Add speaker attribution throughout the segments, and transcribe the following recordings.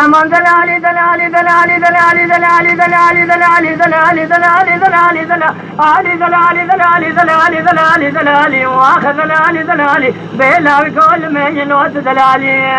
Speaker 1: أمان دلالي دلالي دلالي دلالي دلالي دلالي دلالي دلالي دلالي دلالي دلالي دلالي دلالي دلالي دلالي دلالي واخذ دلالي دلالي بلا بكل من ينوت دلالي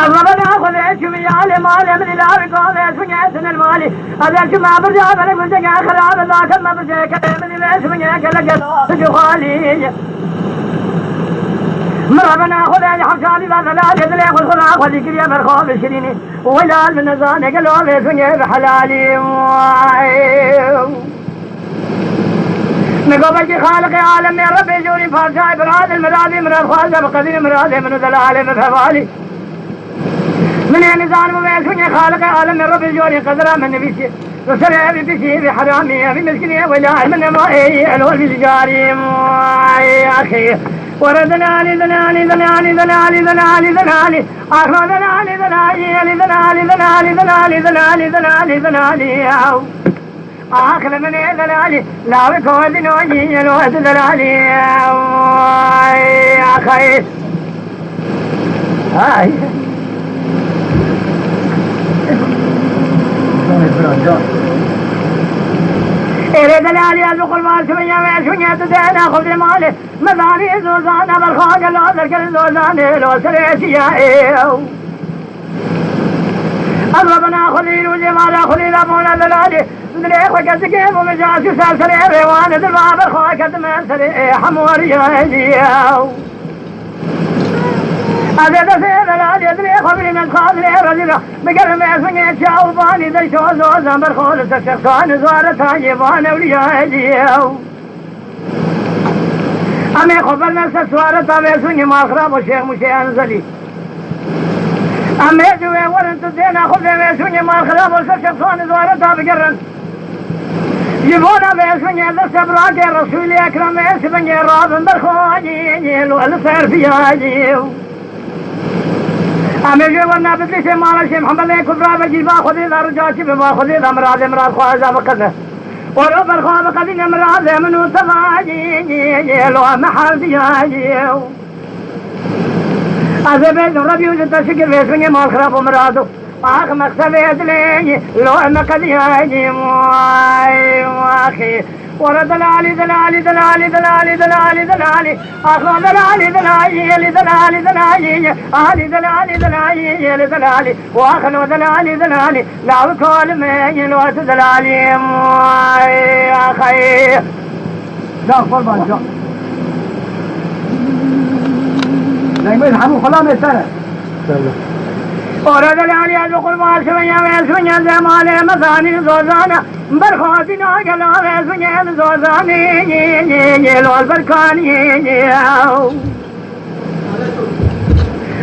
Speaker 1: الربنا أخذ عشمي على مالي من لا بكل سنيتن المالي هذا ما برجع بلك برجع خراب ذاك ما برجع من اسمي كلك جوالي مرحبا خذ يا حسابي لا يدري خذ خذ كريا مرخوب شريني ولا من زان قالوا لي سني بحلالي نقبل خالق عالم يا ربي جوري فارساي براد المرادي من الخالق بقدير مرادي من دلال بفوالي من نزان وبيسني خالق عالم يا ربي جوري قدره من نبيشي وسرع بشي بحرامي بمسكني ولا من ما الول بالجاري يا اخي وردنا لي دلالي دلالي دلالي دلالي دلالي آخر دلالي دلالي دلالي دلالي دلالي دلالي دلالي دلالي آخر من دلالي لا بكود نوجي الوقت دلالي يا خير هاي إلى دلالي أذوق المال سمية ويسوني تدينا خذ مالي مذاني زوزانا بالخاق لو ذلك الزوزاني لو سريسيا أضربنا خذي وجمالا خذي لابونا دلالي دليخ وكتكيب ومجاسي سلسلي ريوان دلبا بالخاق كتمان سري حموري يجيو هذا دسي دلالي دليخ ومن الخاضري رجل بقرم يسني تشاوباني دلشو زوزان بالخول تشخصان زوارتها يبان أولياء يجيو أمي خبرنا سسوارتها بيسني ما أخراب الشيخ مشي أنزلي أمي جوي ورنت الدينا خذي بيسني ما أخراب الشخصان زوارتها بقرن يبونا بيسني دس براك الرسول أكرم يسبني راب بالخواجي والسير فيها يجيو أمي جونا بدلش مالا شي محمد كبرى بجيبا خذي ذا رجاشي بما خذي ذا مراد خواجه بقدر ورب الخواب قدين مراد منو تفاجي لو محل دياجي أزبيد ربي وجدت شكل بيسوني مال خراب ومرادو آخ مكسب يدلي لو مكدياجي واخي ورد دلالي دلالي دلالي دلالي دلالي دلالي آخر دلالي دلالي دلالي دلالي آلي دلالي دلالي دلالي وآخر دلالي دلالي لا كل من يلوت دلالي يا خير
Speaker 2: جاء قربان جاء لا ما يلحموا خلا ما يسنى
Speaker 1: ورد دلالي أذوق المال سمية ويسمية زمالي مثاني زوزانا برخواتنا قلا ويسمية زوزاني لو البركاني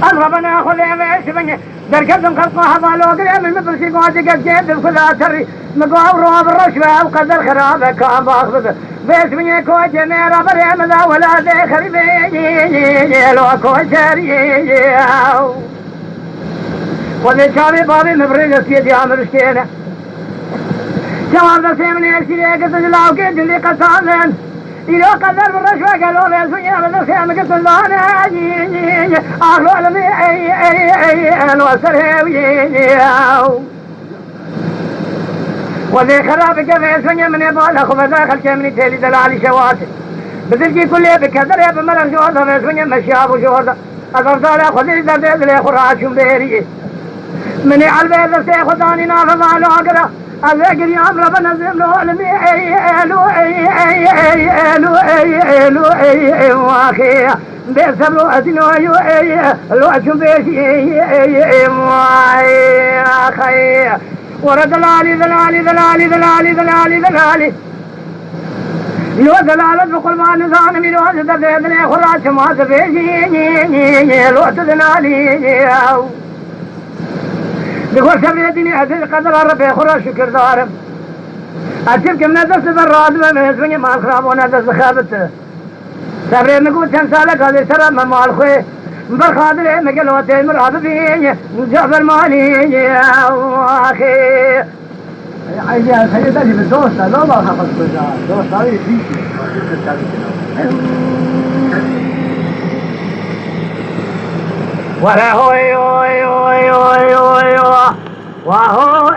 Speaker 1: أضربنا خذي ويسمية دركتم خلقها بالوقرية من مثل شيقواتي قد جيد بكذا سري مقوى رواب الرشوة وقدر خرابة كان باخذ بيسمية كوجة ميرا بريم ذا ولا ذي خريبي لو كوجري وذي شابي بابي مبريد سيدي عمر شكينا جواب ذا سيمني الشريك تجلاو كيد اللي قصادين إلو قدر بالرشوة قالوا لي سويا بذا سيمك تلاني أخلو علمي ألو سرهوي وذي خرابي كفي سويا من يبال أخو بذاخل كمني تيلي دلالي شواتي بذلكي كلي بكدر يا بمرق جوزا في سويا مشياب جوزا أقرطال أخذي دردد لي خراشم بيري مني عالبيت السيخ وداني نافذ على عقرة الذكر يا أمر بنزم له علمي واخي بيسب له أدنو لو أشم بيشي واخي ورد دلالي دلالي دلالي دلالي دلالي دلالي لو دلالة بقل ما نزان من وجد دردني خراش ما تبيشي لو تدلالي بقول سبيتني أدري قدر ربي خرا شكر دارم أشوف كم ندرس بالراد ما يسمعني ما خراب وندرس خابته سبري نقول كم سالك هذا سر ما مال خوي برخادر مقلوا تيمر هذا فيه جبر مالي أخي
Speaker 2: عايزة خلينا اللي بالدوس لا ما خافت كذا دوس هذه فيك
Speaker 1: ولا هو وهو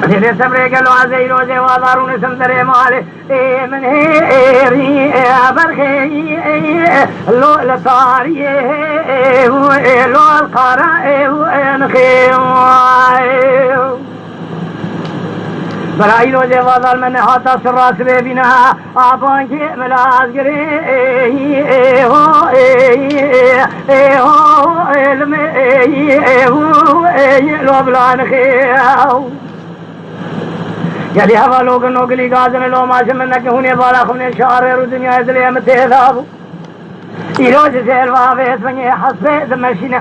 Speaker 1: جلي سمري قالوا عزي روزي وضارون سمدري مالي من هيري برخي لو لطاري لو القراء ونخي براي روزي وضار من حتى سراس ببنا آبانكي ملاز قري لو بلا نخي यदि हवा लोग नौकरी गाजन लो माश में न होने वाला खुने शारे रु दुनिया इसलिए हम तेजाब इरोज सेलवा वे संगे हसे दमशिना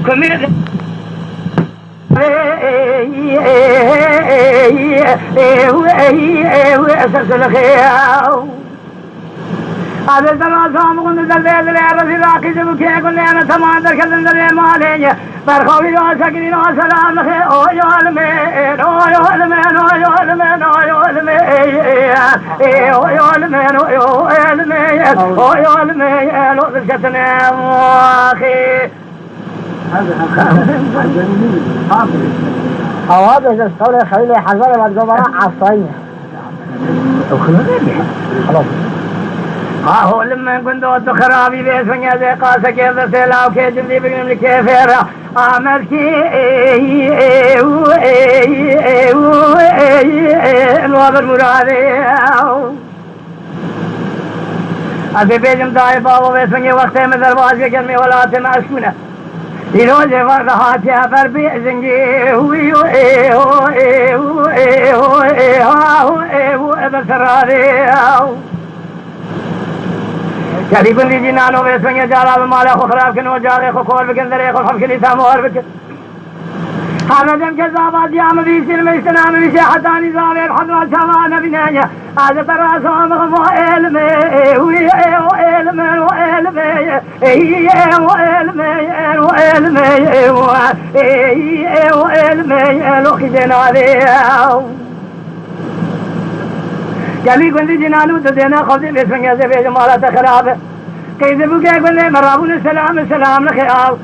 Speaker 1: कुमिर अससल खयाओ आदे तमा साम को नजर दे ले रजी राखी जब के को ने न समांदर के अंदर माले पर खोवी जो सकनी नो सलाम है ओ याल में नो याल में नो याल में नो याल में ए ओ याल में नो याल में ओ याल में लो जतने आखी
Speaker 2: هذا إذا استولى خليل حذر والجبراء عصية خلاص
Speaker 1: هو لما كنت خرابي بيس من يزي قاسة كيف سيلاو كي جلدي بقنم لكيفيرا آمد كي الوابر مرادي أبي بيجم دائي بابو بيس من وقت من درواز کے جلمی ولات معشونة إلوز فرحات يا فربي زنجي شريف اللي جنانو بيسوين جالا بمالا خو خراب كنو جالي خو خور بكن دري خو خمشلي تاموار بكن هذا جم كذابات يا مبيسي المجتنام بشي حتاني زالي الحضرات شوانا بنايا هذا تراسو مغفو علمي وعلمي وعلمي لوخي جنالي جميع كنت جنانو تدينا خذي بسم يا زبي جمالا تخراب كيف بوكي كنت مرابون السلام لخيال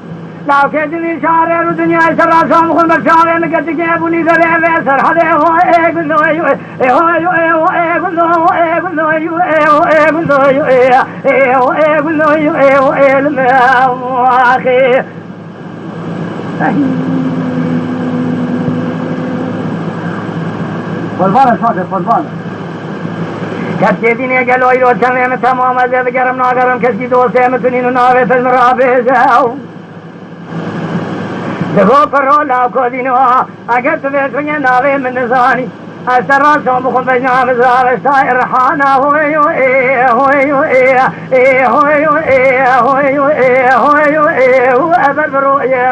Speaker 1: لا كيدني شارع الدنيا سرا سام خل بشارع نكت كيبوني ذلي سر هذا هو كنتو
Speaker 2: فالبانا شاطر فالبانا
Speaker 1: كتي ديني قالوا يرو تمام تمام زاد قرم ناقرم كسي دوسه متنين ناوي فالمرابيزاو देखो करो लाखो दिनो अगर तुम्हें सुनिए नावे में नजानी असरा सोम को बजाम जार शायर हाना होए अबर बरो ये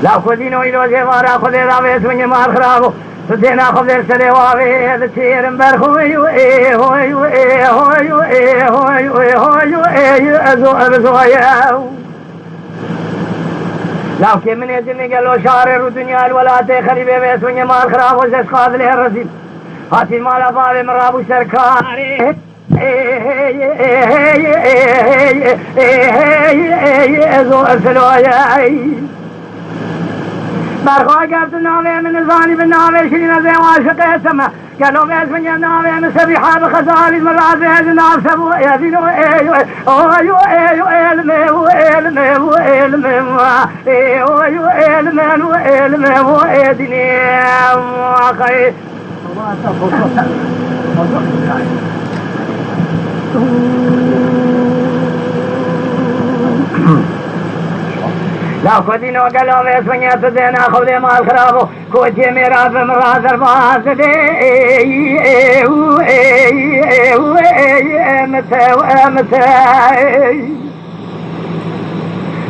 Speaker 1: लाखो दिनो इलो जे वारा खुदे दावे सुनिए मार खराब तो देना खुदे चले वावे चेरम बर لكن من يجني قالوا شارر الدنيا الولاة خريبة بيسوني مال خراب وزيس قاد له الرزيل هاتي مال أبالي مرابو سركاري ازو ارسلوا برخوا قابت الناوي من الزاني بالناوي شرين زي واشق يسمى قالوا بيس من الناوي من سبيحة بخزالي المرات بيز الناف سبو يزينو لا كودينو قالوا بيس من يتدينا خذي مال خرابو كوتي ميراث مراد الفاس دي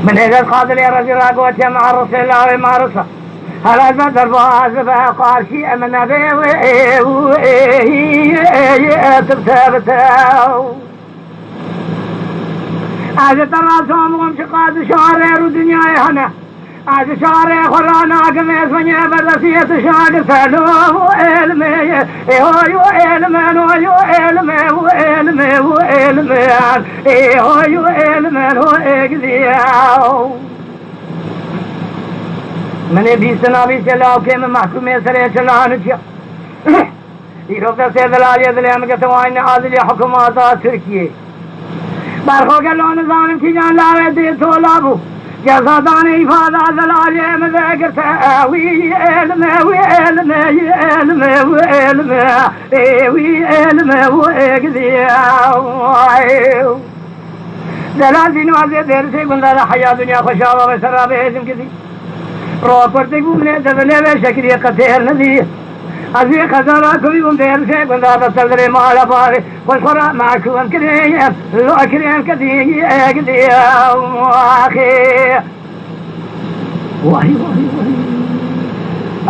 Speaker 1: من إذا القادر يا رجل راقوتي مع الرسل الله ومع الرسل هل أزمت الفاس فقال شيء من أبي تبتبتاو از تراسوم شقاد شعر رو دنیای هنه از شعر خرانا که میزنی بردسیت شعر سلام و علمه ایهایو علمه نویو علمه و علمه و علمه ایهایو علمه نو اگزیاو منی بیستنا بیست لاو که من محکومی سره چلانو چیا ایروف دسته دلالی دلیم که توائن عادلی حکومات ترکیه برخو که لون زانم کی جان لاوه دی طولابو جزادان ایفادا دلالی مذکر تاوی علمه و علمه علمه و علمه وی علمه و اگزیاو دلال دینو عزیز دیر سے گندہ حیا دنیا خوشاوہ و سراب ایزم کسی رو پرتے گومنے دبنے میں شکریہ قطیر ندی ازی خزانہ کبھی گم دیر سے گندہ بسل درے مالا پارے خوش خورا معکوم کریں لو اکریم کدی ایک دیا آخی واہی واہی واہی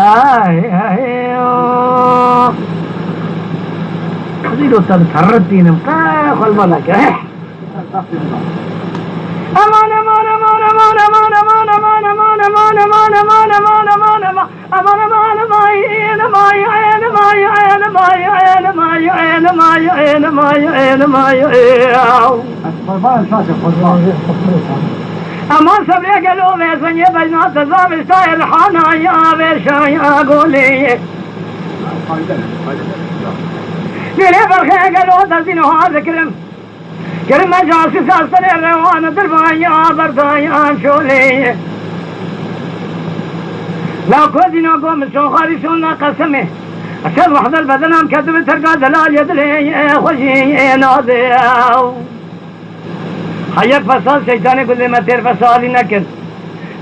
Speaker 1: آئے آئے کدی رو تب ترتی نمتا خلبہ لکا ہے امان امان امان امان امان امان امان امان امان امان امان امان امان امان امان ماين ماين ماين ماين ماين ماين ماين ماين امان سبے گلو میں سنجے بجنا تزاب شاعر حانا یا ویشایا گولے میرے برخے گلو دزین ہا ذکرم کرم جاسی ساستر روان دربایاں بردایاں شولے لا كودينا قوم سوخاري سونا قسمه أشهد وحد البدنام كتب ترقى دلال يدلي خوشي ناضي حيك فصال شيطاني كل ما تير فصالي نكر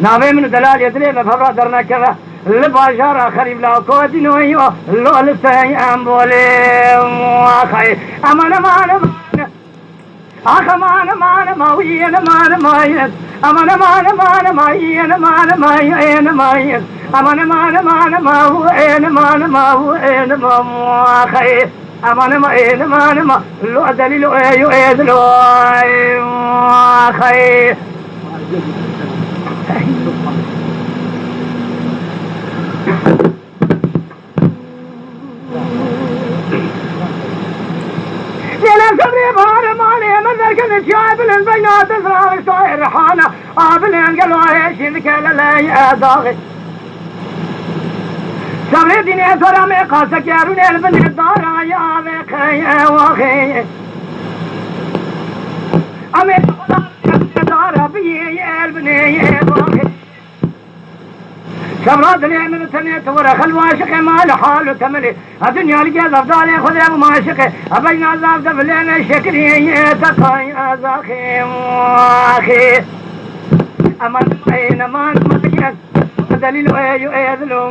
Speaker 1: ناوي من دلال يدلي بفبرا درنا كذا لباشار خريب لا كودينو يو لو لسيام بولي خير أمان أمان أمان أمان أمان ماوين أمان ماين أمان أمان أمان ماين أمان ماين ماين أمان أمان أمان ماوين أمان ماوين ما خير أمان ماين أمان ما لو دليل أيو أدلو خير يلا صبري بار مالي منذر كذا شايب البينات اسرار الشاعر حانا قابلين قالوا ايش ذكر لا يا ضاغي صبري ديني ترى ما قاسك يا روني البن الدار يا بخي واخي امي الدار بي يا البن يا واخي شبرات لي من التنيت ورخ الواشق مال حاله تملي الدنيا لقى الافضال خذ ابو ماشقه ابين عذاب دبلين شكري تقاي ازاخي واخي امان اين امان متكن دليل ايو اذلو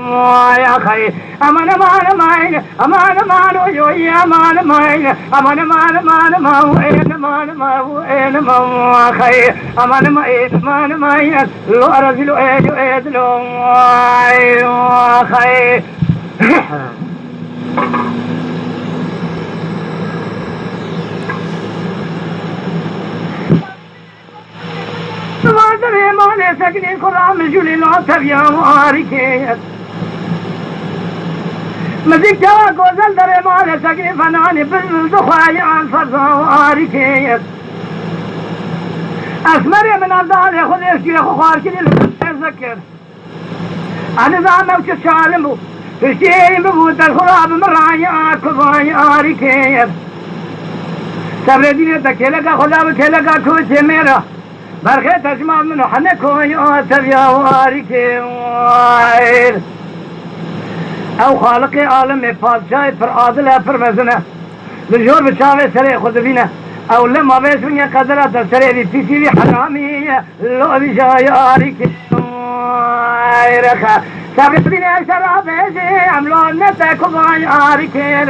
Speaker 1: يا خي امان امان امان امان امان يو يا امان امان امان امان امان ما وين امان ما وين ما خي امان امان امان لو ارزلو ايو اذلو يا خي ما دري ما لسكني قرام جولي لا تبيا واريكيت مزيك جوا غزل دري ما لسكني فناني بالدخاي عن فرضا واريكيت اسمري من الدار ياخذ يشكي خوار كذي اتذكر انا زعما وش شالمو تشتري ببوت الخراب مرايا كفاي اريكيت سبردين تكلك خدا بكلك كوش ميرا برخي تجمع منه حنكو يوسف يا واريكي وائل او خالقي عالم فادشاي فر عادله فر مزنه لجور بشاوي سري خذ بينا او لما بيش من قدرة سري في سيدي حرامي لو بشاي واريكي وائل سبرتني شرابي عملون نتاكو باي واريكي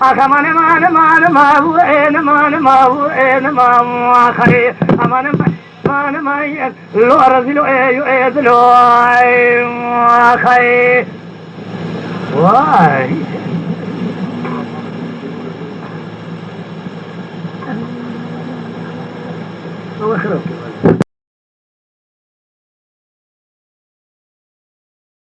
Speaker 1: اخمان مان مان ما وين مان ما وين ما خير امان امان ما لو ارزلو ايو اذلو خير واي
Speaker 2: الله يخلوك